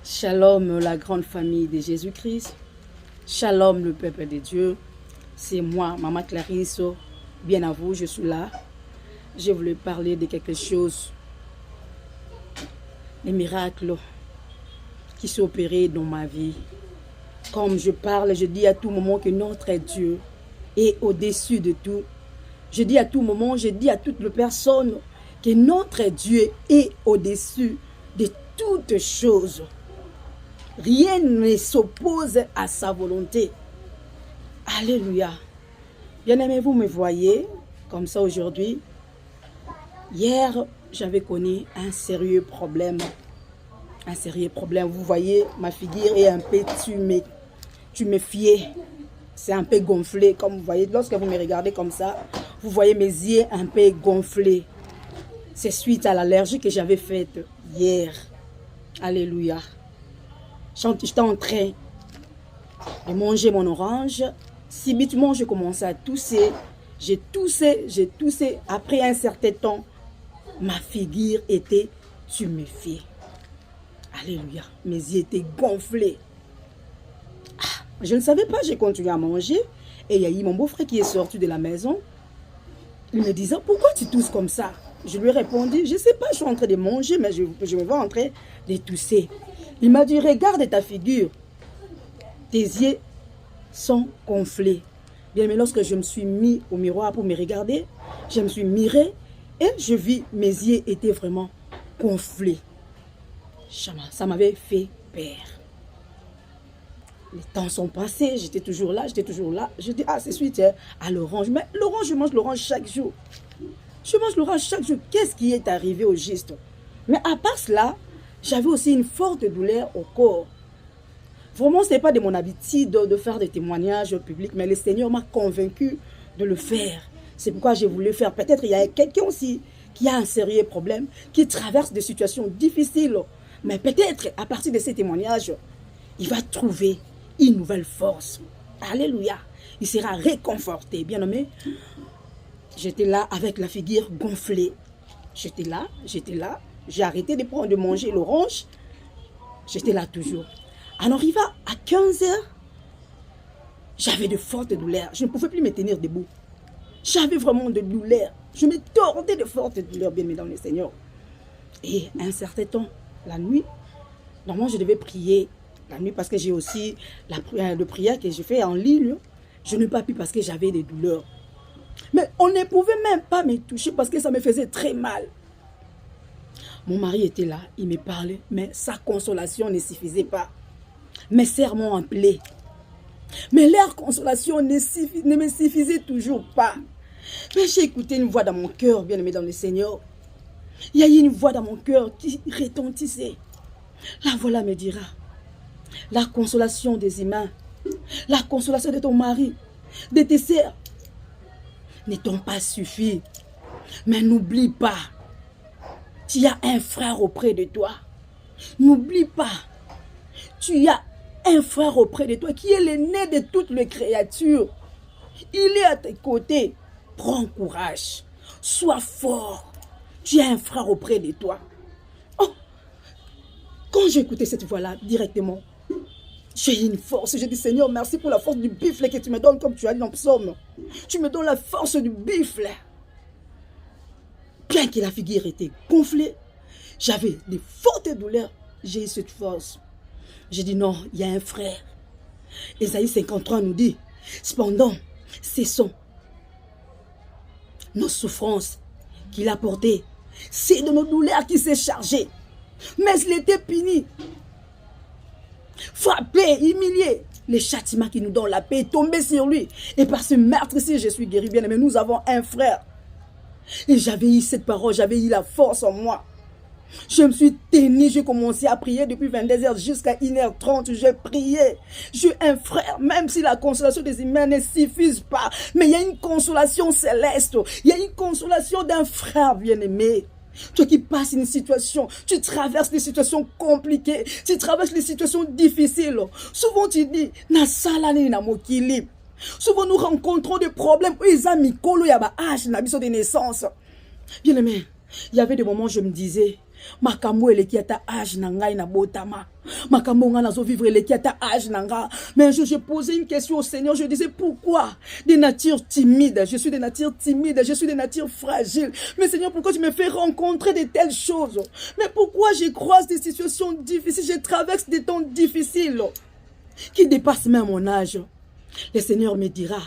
Shalom, la grande famille de Jésus-Christ. Shalom, le peuple de Dieu. C'est moi, Maman Clarisse. Bien à vous, je suis là. Je voulais parler de quelque chose. Les miracles qui sont opérés dans ma vie. Comme je parle, je dis à tout moment que notre Dieu est au-dessus de tout. Je dis à tout moment, je dis à toutes les personnes que notre Dieu est au-dessus de toutes choses. Rien ne s'oppose à sa volonté. Alléluia. Bien-aimés, vous me voyez comme ça aujourd'hui. Hier, j'avais connu un sérieux problème. Un sérieux problème. Vous voyez, ma figure est un peu tuméfiée. C'est un peu gonflé. Comme vous voyez, lorsque vous me regardez comme ça, vous voyez mes yeux un peu gonflés. C'est suite à l'allergie que j'avais faite hier. Alléluia. J'étais en train de manger mon orange. Subitement, je commençais à tousser. J'ai toussé. Après un certain temps, ma figure était tuméfiée. Alléluia. Mes yeux étaient gonflés. Je ne savais pas, j'ai continué à manger. Et il y a eu mon beau-frère qui est sorti de la maison. Il me disait, pourquoi tu tousses comme ça? Je lui ai répondu, je ne sais pas, je suis en train de manger, mais je me vois en train de tousser. Il m'a dit, regarde ta figure. Tes yeux sont gonflés. Bien, mais lorsque je me suis mis au miroir pour me regarder, je me suis miré et je vis mes yeux étaient vraiment gonflés. Ça m'avait fait peur. Les temps sont passés, j'étais toujours là. Je dis, c'est suite à l'orange. Mais l'orange, je mange l'orange chaque jour. Je mange l'orange chaque jour. Qu'est-ce qui est arrivé au juste? Mais à part cela, j'avais aussi une forte douleur au corps. Vraiment, ce n'est pas de mon habitude de faire des témoignages publics, mais le Seigneur m'a convaincu de le faire. C'est pourquoi j'ai voulu faire. Peut-être il y a quelqu'un aussi qui a un sérieux problème, qui traverse des situations difficiles. Mais peut-être à partir de ces témoignages, il va trouver une nouvelle force. Alléluia. Il sera réconforté. Bien aimé, j'étais là avec la figure gonflée. J'étais là. J'ai arrêté de manger l'orange. J'étais là toujours. En arrivant à 15 h, j'avais de fortes douleurs. Je ne pouvais plus me tenir debout. J'avais vraiment de douleurs. Je me tordais de fortes douleurs, bien aimé dans le Seigneur. Et un certain temps, la nuit, normalement je devais prier la nuit parce que j'ai aussi le prière que je fais en ligne. Je n'ai pas pu parce que j'avais des douleurs. Mais on ne pouvait même pas me toucher parce que ça me faisait très mal. Mon mari était là, il me parlait, mais sa consolation ne suffisait pas. Mes sœurs m'ont appelé. Mais leur consolation ne me suffisait toujours pas. Mais j'ai écouté une voix dans mon cœur, bien aimé dans le Seigneur. Il y a eu une voix dans mon cœur qui retentissait. La voilà me dira, la consolation des humains, la consolation de ton mari, de tes sœurs, ne t'ont pas suffi. Mais n'oublie pas, tu as un frère auprès de toi. N'oublie pas, tu as un frère auprès de toi qui est l'aîné de toutes les créatures. Il est à tes côtés. Prends courage. Sois fort. Tu as un frère auprès de toi. Oh, quand j'ai écouté cette voix-là directement, j'ai eu une force. J'ai dit, Seigneur, merci pour la force du buffle que tu me donnes, comme tu as dit dans le psaume. Tu me donnes la force du buffle. Bien que la figure était gonflée, j'avais des fortes douleurs. J'ai eu cette force. J'ai dit non, il y a un frère. Ésaïe 53 nous dit, cependant, ce sont nos souffrances qu'il a portées. C'est de nos douleurs qu'il s'est chargé. Mais il était puni, frappé, humilié. Le châtiment qui nous donne la paix est tombé sur lui. Et par ce meurtre-ci, je suis guéri. Bien aimé, nous avons un frère. Et j'avais eu cette parole, j'avais eu la force en moi. Je me suis tenu, j'ai commencé à prier depuis 22 h jusqu'à 1 h 30. J'ai prié. J'ai un frère, même si la consolation des humains ne suffit pas. Mais il y a une consolation céleste. Il y a une consolation d'un frère bien-aimé. Toi qui passes une situation, tu traverses des situations compliquées, tu traverses des situations difficiles. Souvent tu dis, na salani na mokili. Souvent nous rencontrons des problèmes. Ils ont mis âge na biso de naissance. Bien-aimé, il y avait des moments où je me disais, Makambo eleki ata âge na ngai na botama. Makambo nga nazo vivre eleki ata âge na nga. Mais un jour, je posais une question au Seigneur. Je disais, pourquoi des natures timides? Je suis des natures timides. Je suis des natures fragiles. Mais Seigneur, pourquoi tu me fais rencontrer de telles choses? Mais pourquoi je croise des situations difficiles? Je traverse des temps difficiles qui dépassent même mon âge. Le Seigneur me dira,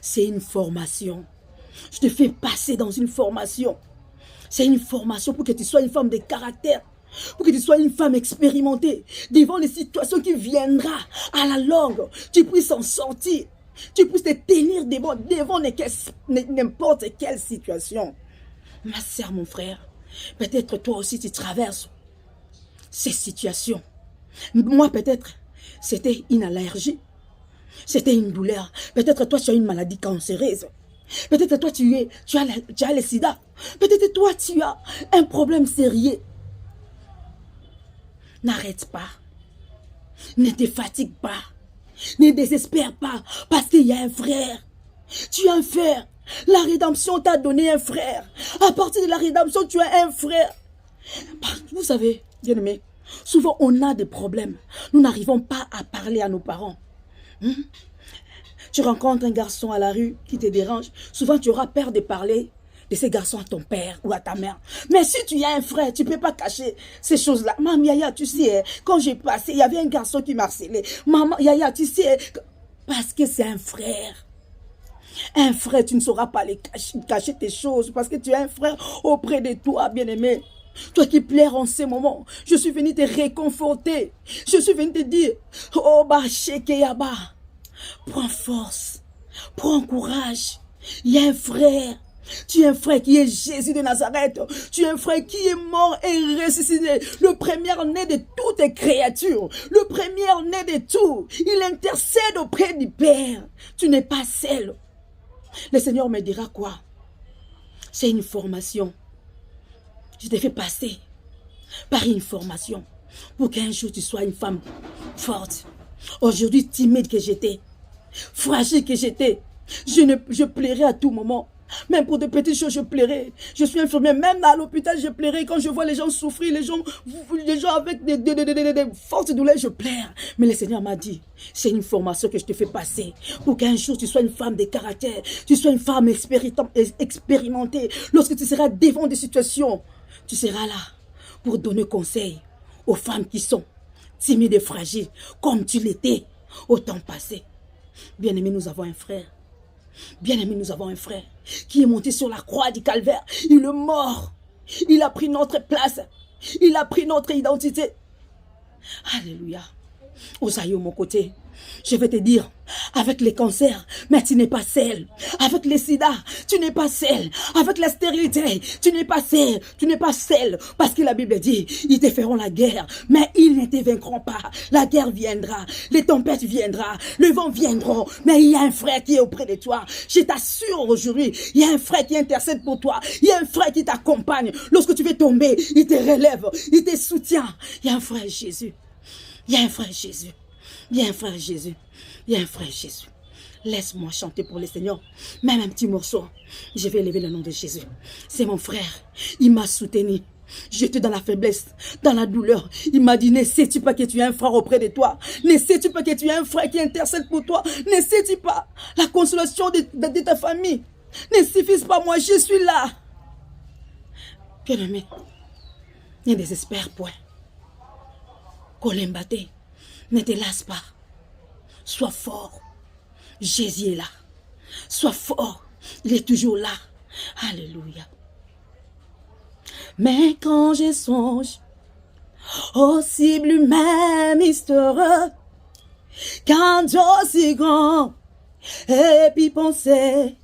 c'est une formation. Je te fais passer dans une formation. C'est une formation pour que tu sois une femme de caractère, pour que tu sois une femme expérimentée, devant les situations qui viendront à la longue, tu puisses en sortir, tu puisses te tenir devant n'importe quelle situation. Ma sœur, mon frère, peut-être toi aussi tu traverses ces situations. Moi, peut-être, c'était une allergie, c'était une douleur. Peut-être toi, tu as une maladie cancéreuse. Peut-être toi, tu as le sida. Peut-être toi, tu as un problème sérieux. N'arrête pas. Ne te fatigue pas. Ne désespère pas. Parce qu'il y a un frère. Tu as un frère. La rédemption t'a donné un frère. À partir de la rédemption, tu as un frère. Vous savez, bien aimé, souvent on a des problèmes. Nous n'arrivons pas à parler à nos parents. Tu rencontres un garçon à la rue qui te dérange, souvent tu auras peur de parler de ces garçons à ton père ou à ta mère. Mais si tu as un frère, tu ne peux pas cacher ces choses-là. Maman Yaya, tu sais, quand j'ai passé, il y avait un garçon qui m'harcelait. Maman Yaya, tu sais, parce que c'est un frère. Un frère, tu ne sauras pas cacher tes choses parce que tu as un frère auprès de toi, bien-aimé. Toi qui pleures en ces moments, je suis venu te réconforter. Je suis venu te dire, oh bah, Shekeyaba. Prends force, prends courage. Il y a un frère. Tu es un frère qui est Jésus de Nazareth. Tu es un frère qui est mort et ressuscité. Le premier-né de toutes les créatures. Le premier-né de tout. Il intercède auprès du Père. Tu n'es pas seul. Le Seigneur me dira quoi? C'est une formation. Je te fais passer par une formation pour qu'un jour tu sois une femme forte. Aujourd'hui, timide que j'étais, fragile que j'étais, je plairais à tout moment. Même pour de petites choses, je plairais. Je suis infirmière, même à l'hôpital, je plairais. Quand je vois les gens souffrir, les gens avec des fortes douleurs, je pleure. Mais le Seigneur m'a dit, c'est une formation que je te fais passer pour qu'un jour tu sois une femme de caractère, tu sois une femme expérimentée. Lorsque tu seras devant des situations, tu seras là pour donner conseil aux femmes qui sont timides et fragiles, comme tu l'étais au temps passé. Bien-aimé, nous avons un frère. Bien-aimé, nous avons un frère qui est monté sur la croix du calvaire. Il est mort. Il a pris notre place. Il a pris notre identité. Alléluia. Osaïe, mon côté, je vais te dire, avec les cancers, mais tu n'es pas seul. Avec les sida, tu n'es pas seul. Avec la stérilité, tu n'es pas seul. Tu n'es pas seul. Parce que la Bible dit, ils te feront la guerre, mais ils ne te vaincront pas. La guerre viendra, les tempêtes viendront, le vent viendra, mais il y a un frère qui est auprès de toi. Je t'assure aujourd'hui, il y a un frère qui intercède pour toi. Il y a un frère qui t'accompagne. Lorsque tu veux tomber, il te relève, il te soutient. Il y a un frère Jésus. Il y a un frère Jésus. Il y a un frère Jésus. Il y a un frère Jésus. Laisse-moi chanter pour le Seigneur. Même un petit morceau. Je vais élever le nom de Jésus. C'est mon frère. Il m'a soutenu. J'étais dans la faiblesse, dans la douleur. Il m'a dit, ne sais-tu pas que tu as un frère auprès de toi? Ne sais-tu pas que tu as un frère qui intercède pour toi? Ne sais-tu pas la consolation de ta famille ne suffit pas? Moi, je suis là. Bien-aimé, ne désespère point. Kolembate, ne te lasse pas. Sois fort. Jésus est là. Sois fort. Il est toujours là. Alléluia. Mais quand je songe au cible même mystérieux, quand Dieu si grand, et puis penser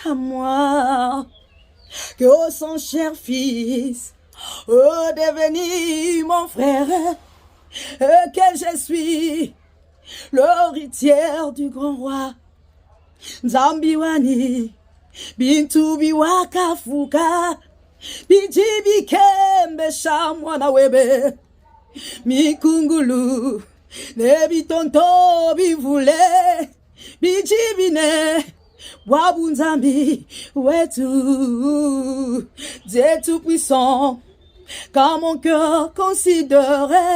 à moi, que son cher fils, devenu mon frère, que je suis l'héritière du grand roi. Zambiwani, bintu biwaka fuka, bijibi kembe shamwana webe, mikungulu, nebitonto bivule, bijibine, wabunzambi, wetu, Dieu tout puissant, car mon cœur considérait